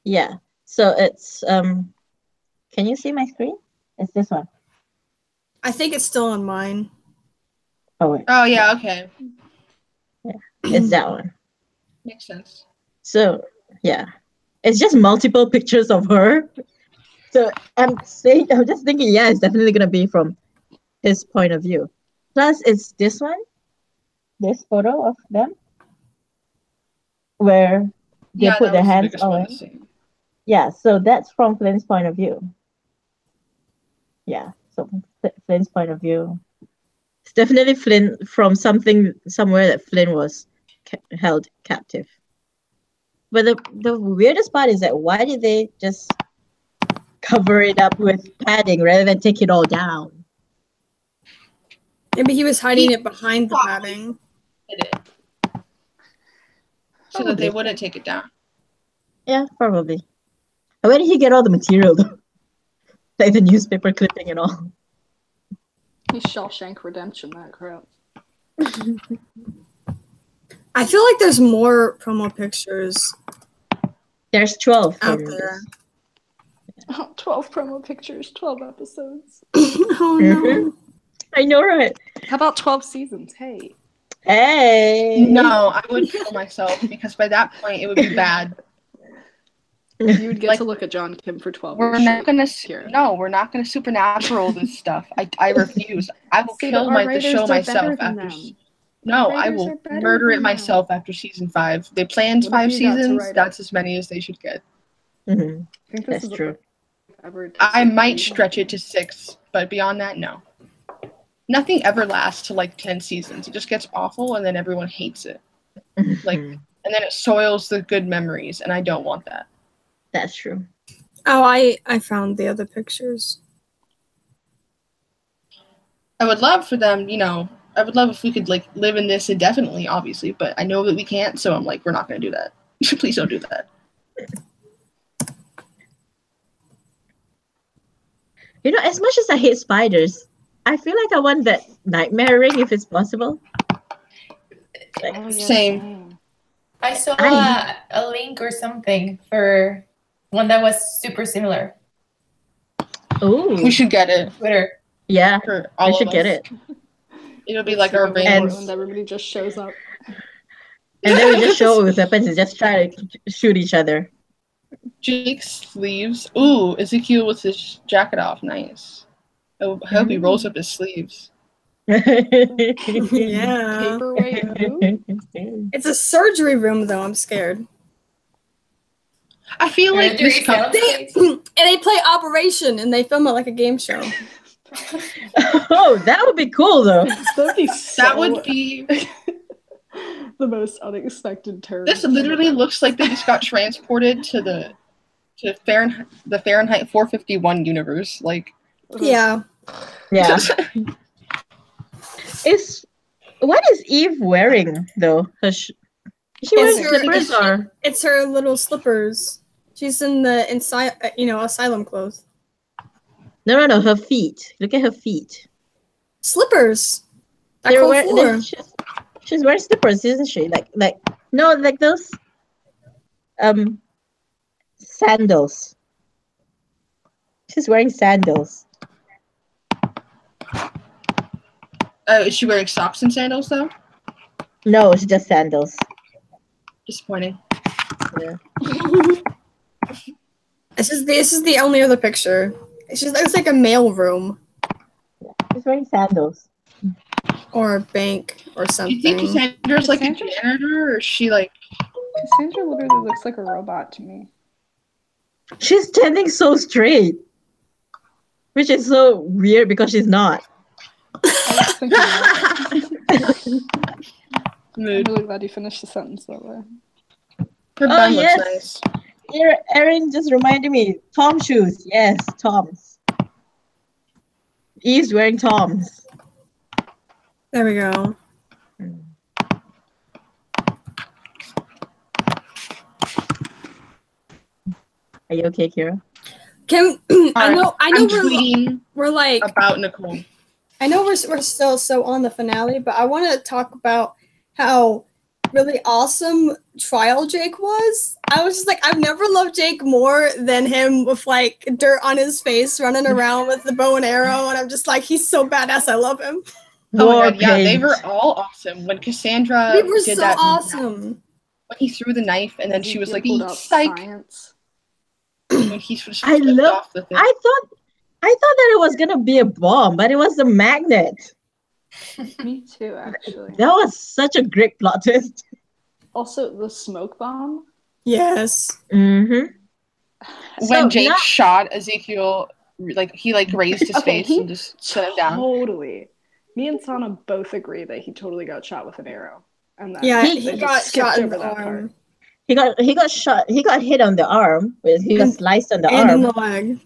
Yeah. So it's can you see my screen? It's this one. I think it's still on mine. Oh wait. Oh yeah, okay. Yeah. It's that one. Makes sense. So yeah. It's just multiple pictures of her. So I'm just thinking, yeah, it's definitely gonna be from his point of view. Plus it's this one, this photo of them, where they put their hands on. Yeah, so that's from Flynn's point of view. Yeah, so from Flynn's point of view, it's definitely Flynn from somewhere that Flynn was held captive. But the weirdest part is that why did they just cover it up with padding rather than take it all down? Maybe he was hiding it behind the padding. So that they wouldn't take it down. Yeah, probably. Where did he get all the material though? Like the newspaper clipping and all. He's Shawshank Redemption, that crap. I feel like there's more promo pictures. There's 12 out there. Oh, 12 promo pictures, 12 episodes. Oh no. I know, right? How about 12 seasons? Hey. Hey. No, I would kill myself because by that point it would be bad. You would get to look at John Kim for 12 we're years. We're not gonna supernatural this stuff. I refuse. I will kill the show myself after. No, I will murder it myself after season 5. They planned 5 seasons. That's as many as they should get. Mm-hmm. I think that's true. I might stretch it to 6, but beyond that, no. Nothing ever lasts to like 10 seasons. It just gets awful, and then everyone hates it. And then it soils the good memories, and I don't want that. That's true. Oh, I found the other pictures. I would love for them, I would love if we could like live in this indefinitely, obviously, but I know that we can't, so I'm like, we're not going to do that. Please don't do that. As much as I hate spiders, I feel like I want that nightmare ring if it's possible. Same. I saw I- a link or something for one that was super similar. We Oh, should get it Twitter. yeah. for I all should of get us. it. It'll be Let's like see our if in random. Portland everybody just shows up. And then we just show up with weapons and just try to shoot each other. Jake's sleeves. Ooh, Ezekiel with his jacket off. Nice. I hope he rolls up his sleeves. Yeah. Paperweight who? It's a surgery room, though. I'm scared. I feel like Surgery this sounds They, crazy. and they play Operation, and they film it like a game show. Oh, that would be cool though. That'd be so that would be. the most unexpected turn. This literally looks like they just got transported to the Fahrenheit 451 universe. Like, Yeah. Yeah. What is Eve wearing though? Is she wearing It's her- slippers or? It's her little slippers. She's in the asylum clothes. No, her feet. Look at her feet. Slippers. That They're cold wearing, floor. she's wearing slippers, isn't she? Like those sandals. She's wearing sandals. is she wearing socks and sandals though? No, it's just sandals. Disappointing. Yeah. This is the only other picture. It's like a mail room She's wearing sandals. or a bank or Do something. you think Cassandra's like a Cassandra? janitor, or is she like? Cassandra literally looks like a robot to me. She's standing so straight, which is so weird because she's not. I was thinking that. I'm Mood. really glad you finished the sentence that way. Her Oh, bun yes. looks nice. Erin just reminded me. Tom shoes. Yes, Tom's. Eve's wearing Tom's. There we go. Are you okay, Kira? Can I know I'm we're tweeting like about Nicole. I know we're still so on the finale, but I want to talk about how really awesome Trial Jake was. I was just like, I've never loved Jake more than him with like dirt on his face running around with the bow and arrow, and I'm just like, he's so badass. I love him. Oh War my god, yeah, they paint. were all awesome. When Cassandra They were did so that, awesome. when he threw the knife and then she was like, Pulled out psych. science. When he just I flipped love- off the thing. I thought that it was gonna be a bomb, but it was a magnet. Me too, actually. That was such a great plot twist. Also, the smoke bomb. Yes. Mm-hmm. When Jake shot Ezekiel, like he like raised his Okay, face he and just shut him down. Totally. Me and Sanne both agree that he totally got shot with an arrow. And that Yeah, He he they got just skipped shot in over the that part. arm He got shot. He got hit on the arm. He got And- sliced on the and in arm. the leg.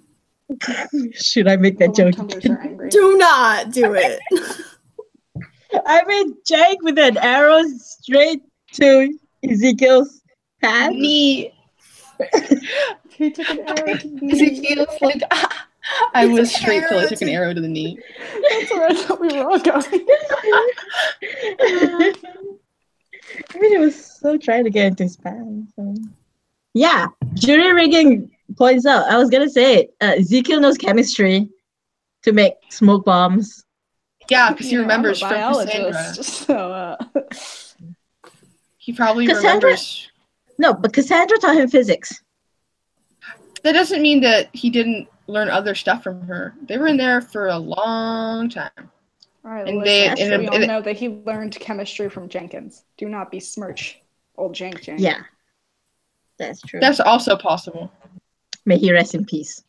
Should I make that The joke? tumblers again? are angry. Do not do it. I made Jake with an arrow straight to Ezekiel's pants. Knee. He took an arrow to the knee. Ezekiel's like, I was straight till I took an arrow to the knee. That's where I thought we were all going. I mean, it was so trying to get into his pants. Yeah, jury rigging points out. I was gonna say it. Ezekiel knows chemistry to make smoke bombs. Yeah, because he You know, I'm a remembers from Cassandra. biologist, so He probably Cassandra- remembers. No, but Cassandra taught him physics. That doesn't mean that he didn't learn other stuff from her. They were in there for a long time. all right, And listen, they- we all know that he learned chemistry from Jenkins. Do not besmirch old Jank. Yeah, that's true. That's also possible. May he rest in peace.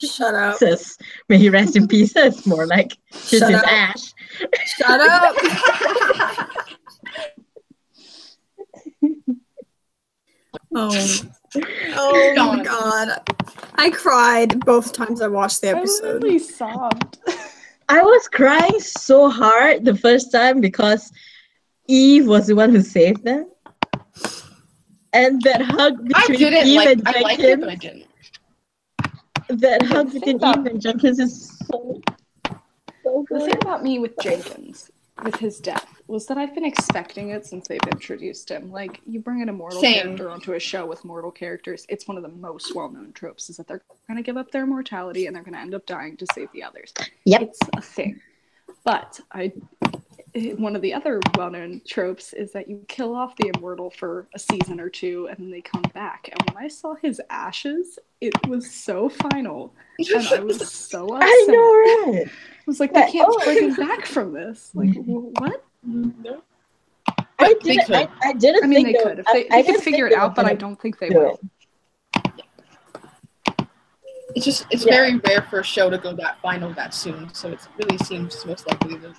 Shut up. Sis, may he rest in peace. That's more like kiss Shut his up. ash. Shut up. Oh my god. I cried both times I watched the I episode. literally sobbed. I was crying so hard the first time because Eve was the one who saved them. And that hug I between didn't Eve like. and I liked it, but I Jenkins, didn't. that hug The between thing about- Eve and Jenkins is so The good. thing about me with Jenkins, with his death, was that I've been expecting it since they've introduced him. Like, you bring an immortal Same. character onto a show with mortal characters, it's one of the most well-known tropes, is that they're going to give up their immortality and they're going to end up dying to save the others. Yep. It's a thing. But one of the other well-known tropes is that you kill off the immortal for a season or two and then they come back. And when I saw his ashes, it was so final. And I was so upset. I know, right? I was like, they can't bring him back from this. Like, what? No. I They didn't. could. I didn't I mean, think they could. If they could figure it out, but I don't think they will. It's very rare for a show to go that final that soon, so it really seems most likely that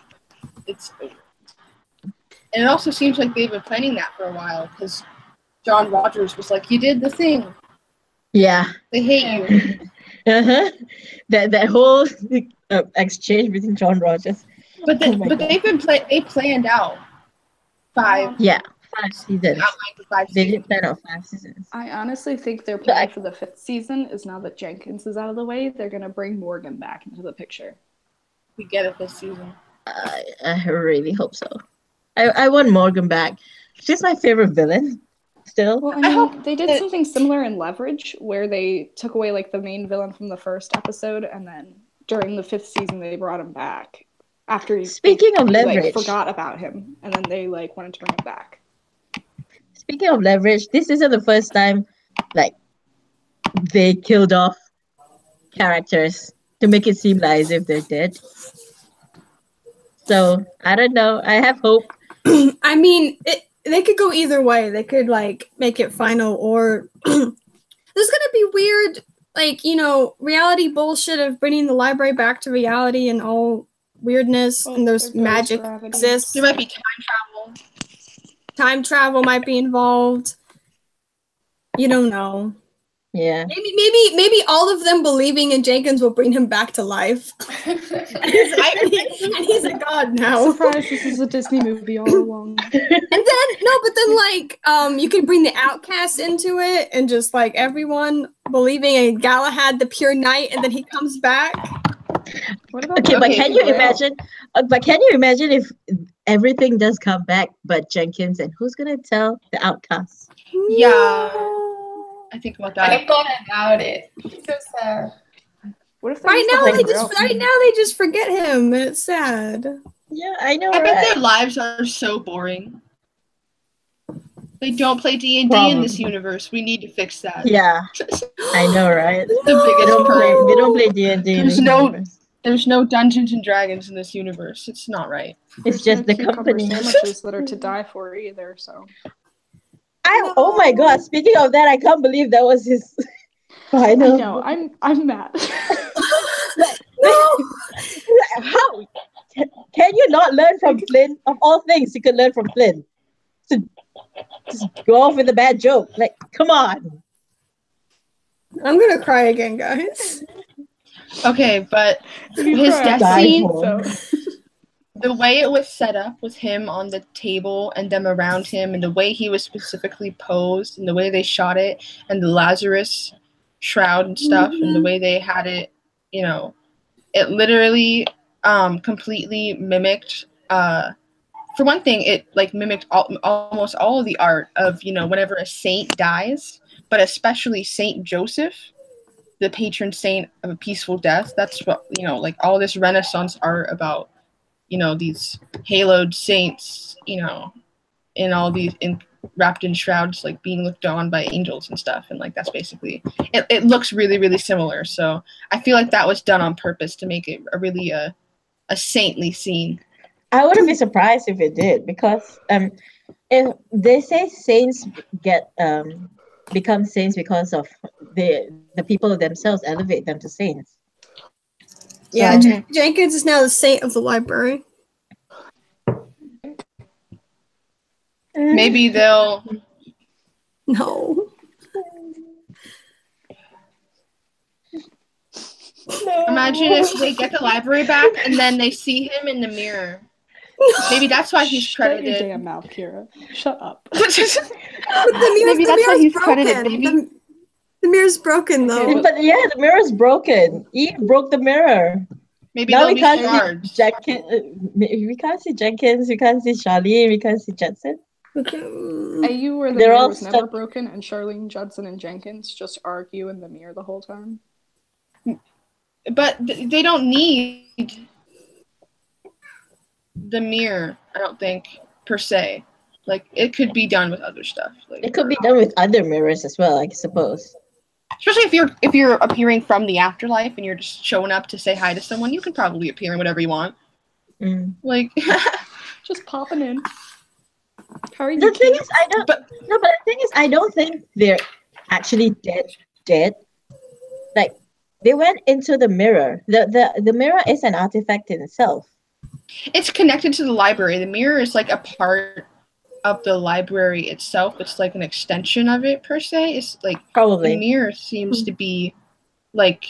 it's over. And it also seems like they've been planning that for a while, because John Rogers was like, "You did the thing. Yeah. They hate you." That whole exchange between John Rogers. But Oh my God. they planned out 5 Yeah, 5 seasons. outlined for 5 They seasons. did plan out 5 seasons. I honestly think their plan for the 5th season is, now that Jenkins is out of the way, they're going to bring Morgan back into the picture. We get it this season. I really hope so. I want Morgan back. She's my favorite villain. Still. Well, I mean, they did something similar in Leverage, where they took away like the main villain from the first episode, and then during the 5th season they brought him back after Speaking of Leverage, forgot about him, and then they like wanted to bring him back. Speaking of Leverage, this isn't the first time like they killed off characters to make it seem like as if they're dead. So I don't know. I have hope. I mean, they could go either way. They could like make it final, or there's gonna be weird, like, you know, reality bullshit of bringing the library back to reality and all weirdness, and there's magic exists. There might be time travel. Time travel might be involved. You don't know. Yeah. Maybe all of them believing in Jenkins will bring him back to life. and he's a god now. Surprise! This is a Disney movie all along. But then like you can bring the outcasts into it, and just like everyone believing in Galahad the pure knight, and then he comes back. What about Okay, but can you imagine? But can you imagine if everything does come back, but Jenkins, and who's gonna tell the outcasts? Yeah. I think about that. I thought about it. It's so sad. What if Right now they just forget him, and it's sad. Yeah, I know. I bet right? their lives are so boring. They don't play D&D in this universe. We need to fix that. Yeah, I know, right? The biggest problem. We don't play D&D. There's no Dungeons and Dragons in this universe. It's not right. It's just the cucumber company. sandwiches that are to die for either. So. Oh my God! Speaking of that, I can't believe that was his final. I know. I'm mad. No. How can you not learn from Flynn? Of all things, you could learn from Flynn. To just go off with a bad joke. Like, come on. I'm gonna cry again, guys. Okay, but his death scene, the way it was set up with him on the table and them around him, and the way he was specifically posed, and the way they shot it, and the Lazarus shroud and stuff, and the way they had it, you know, it literally completely mimicked. For one thing, it like mimicked almost all of the art of, you know, whenever a saint dies, but especially Saint Joseph, the patron saint of a peaceful death. That's what, you know, like all this Renaissance art about, you know, these haloed saints, you know, in all these wrapped in shrouds, like being looked on by angels and stuff. And like, that's basically, it looks really, really similar. So I feel like that was done on purpose to make it a saintly scene. I wouldn't be surprised if it did, because if they say saints become saints because of the people themselves elevate them to saints. Yeah, Jenkins is now the saint of the library. Maybe they'll... No. Imagine if they get the library back and then they see him in the mirror. Maybe that's why he's credited. Shut your damn mouth, Kira. Shut up. Maybe that's why he's credited. The mirror's broken, though. But yeah, the mirror's broken. Eve broke the mirror. Maybe Now they'll we be can't see shards. Jenkins. We can't see Jenkins. We can't see Charlene. We can't see Judson. You where the They're mirror all was never stuck. broken, and Charlene, Judson, and Jenkins just argue in the mirror the whole time. But they don't need the mirror, I don't think, per se. Like, it could be done with other stuff. Like, It could be done with other mirrors as well, I suppose. especially if you're appearing from the afterlife and you're just showing up to say hi to someone, you can probably appear in whatever you want. Mm. Like, Just popping in. How are you? The thing kids? is, but the thing is, I don't think they're actually dead. Like, they went into the mirror. The mirror is an artifact in itself. it's connected to the library. The mirror is like a part of the library itself. It's like an extension of it, per se. It's like Probably. the mirror seems to be like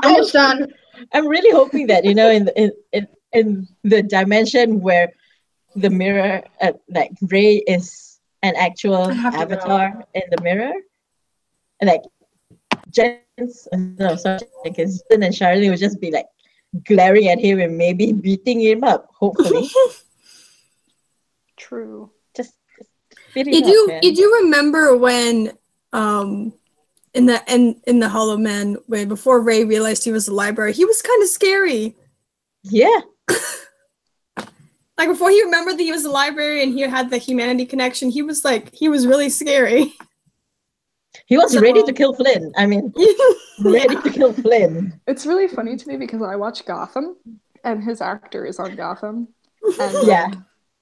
almost done. I'm really hoping that, you know, in the dimension where the mirror, like Ray is an actual avatar in the mirror, and like Jenkins and Charlie would just be like glaring at him and maybe beating him up. Hopefully, True. just beat him up, man. You do remember when in the Hollow Man, when before Ray realized he was a library, he was kind of scary. Yeah. Like before he remembered that he was a library and he had the humanity connection, he was really scary. He was ready to kill Flynn. I mean, ready to kill Flynn. It's really funny to me because I watch Gotham, and his actor is on Gotham, and Yeah.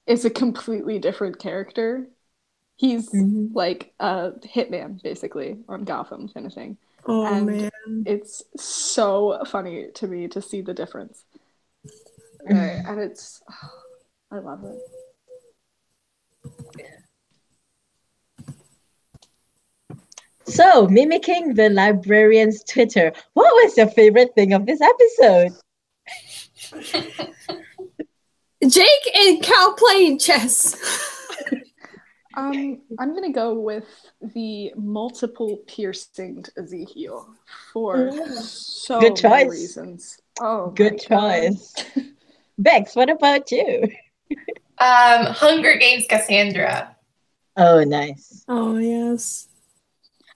is a completely different character. He's like a hitman, basically, on Gotham kind of thing. Oh, and man. It's so funny to me to see the difference. And it's, I love it. So, mimicking the librarian's Twitter, what was your favorite thing of this episode? Jake and Cal playing chess. I'm gonna go with the multiple piercinged Ezekiel for so Good choice. many reasons. Oh, Good choice. Becks, what about you? Hunger Games Cassandra. Oh, nice. Oh, yes.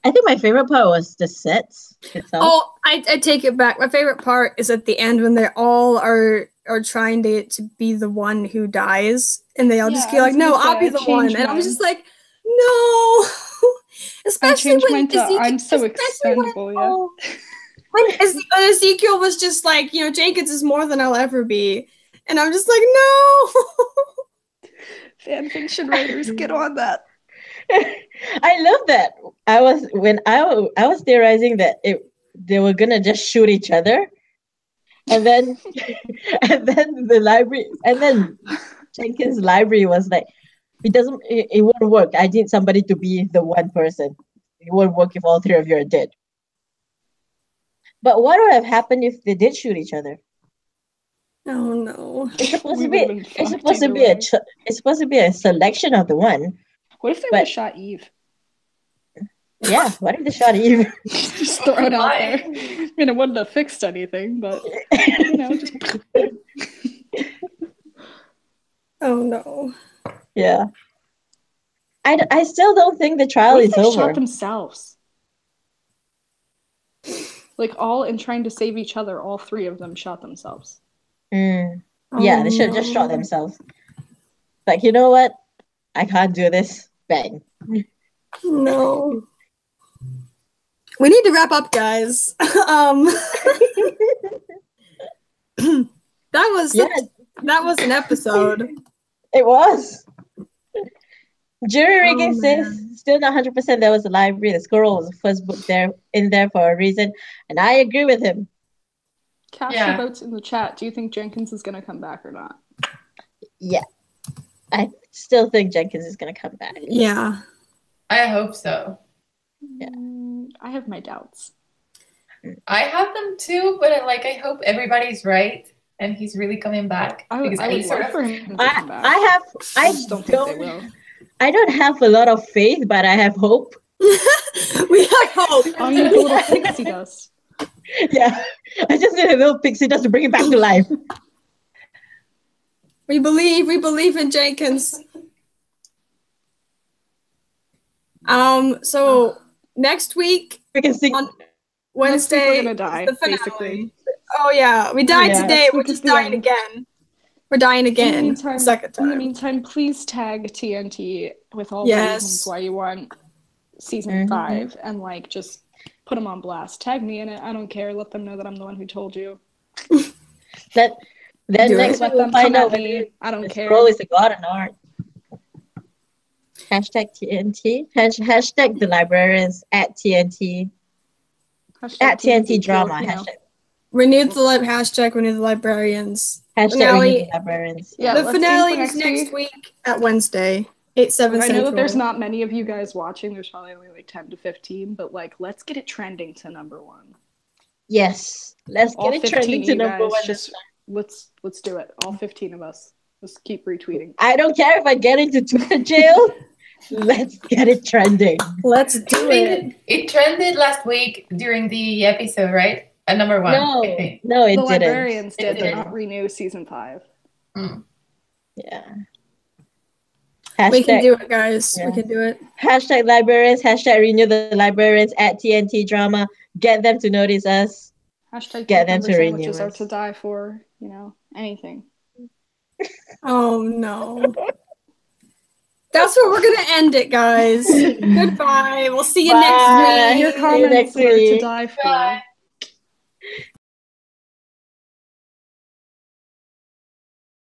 I think my favorite part was the sets itself. Oh, I take it back. My favorite part is at the end when they all are trying to be the one who dies, and they all just feel like, no, I'll be the one. And I was just like, no. Especially when Ezekiel, I'm so expendable, when Ezekiel was just like, you know, Jenkins is more than I'll ever be. And I'm just like, no. Fan fiction writers, get on that. I love that. I was theorizing that they were gonna just shoot each other, and then the library, and then Jenkins' library was like, it won't work. I need somebody to be the one person. It won't work if all three of you are dead. But what would have happened if they did shoot each other? Oh no! It's supposed to be a selection of the one. What if they would have shot Eve? Yeah, what if they shot Eve? Just throw it out there. I mean, it wouldn't have fixed anything, but you know, just. Oh no! Yeah, I still don't think the trial is over. Shot themselves. Like all in trying to save each other, all three of them shot themselves. Yeah, they should have just shot themselves. Like, you know what? I can't do this. Bang. No. We need to wrap up, guys. That was an episode. It was. Jury rigging says still not 100% there was a library. The squirrel was the first book in there for a reason, and I agree with him. Cast your votes in the chat. Do you think Jenkins is going to come back or not? Yeah. I still think Jenkins is going to come back. Yeah. I hope so. Yeah. I have my doubts. I have them too, but I hope everybody's right and he's really coming back. I would love for him to come back. I just don't think they will. I don't have a lot of faith, but I have hope. We have hope. All you need a little pixie dust. Yeah, I just need a little pixie dust to bring it back to life. We believe in Jenkins. So next week We can sing. on Wednesday, Next week we're gonna die, is the finale. basically. Oh yeah, we died Yeah. today. Next We're week is just the dying end. again. We're dying again. Second In the time. meantime, please tag TNT with all Yes. the reasons why you want season Mhm. 5, and like just put them on blast. Tag me in it. I don't care. Let them know that I'm the one who told you. Then Do next it. week Let we'll them find come out at whether me. I don't the care. scroll is a god or not. Hashtag TNT. Hashtag the librarians at TNT. Hashtag At TNT feel, drama. you know. Hashtag Renew the librarians. renew Finale. the librarians. Yeah, The let's aim finale for is next next week. week at Wednesday, 8/7 I Central. know that there's not many of you guys watching. There's probably only like 10 to 15, but like, let's get it trending to number 1. Yes. Let's All get it 15 trending of to you number guys, 1. just let's do it. All 15 of us. Let's keep retweeting. I don't care if I get into Twitter jail. Let's get it trending. Let's do it. It trended last week during the episode, right? At number 1, No, I think. no, it The didn't. Librarians It did, but didn't. not renew season 5. Yeah. We can Hashtag, do it, guys. Yeah. We can do it. hashtag librarians. Hashtag renew the librarians at TNT drama. Get them to notice us. Hashtag Get them cucumber to renew sandwiches are us. to die for. You know, anything. Oh no. That's where we're gonna end it, guys. Goodbye. We'll see you Bye. next Your week. See you next comments are to week. die for. Bye.